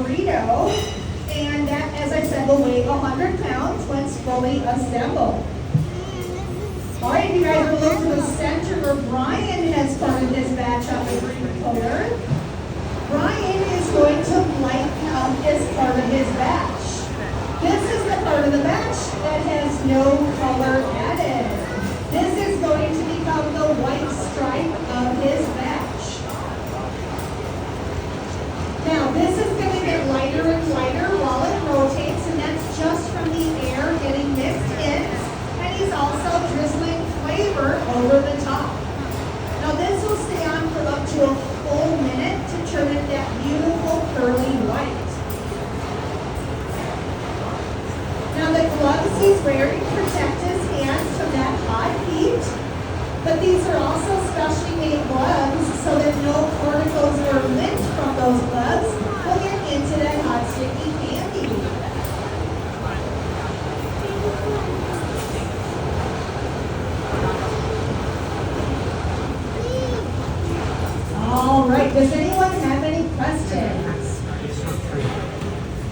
burrito. And that, as I said, will weigh 100 pounds when it's fully assembled. All right, you guys will look to the center where Brian has part of his batch on the green color. Brian is going to light up as part of his batch. This is the part of the batch that has no color added. This is going to become the white stripe of his batch. Now, this is going to get lighter and lighter while it rotates, and that's just from the air getting mixed in. And he's also drizzling flavor over the top. Now, this will stay on for up to a full minute to turn it that beautiful pearly white. Now, the gloves he's wearing protect his hands from that hot heat, but these are also specially made gloves so that no particles or lint from those gloves will get into that hot sticky candy. All right, does anyone have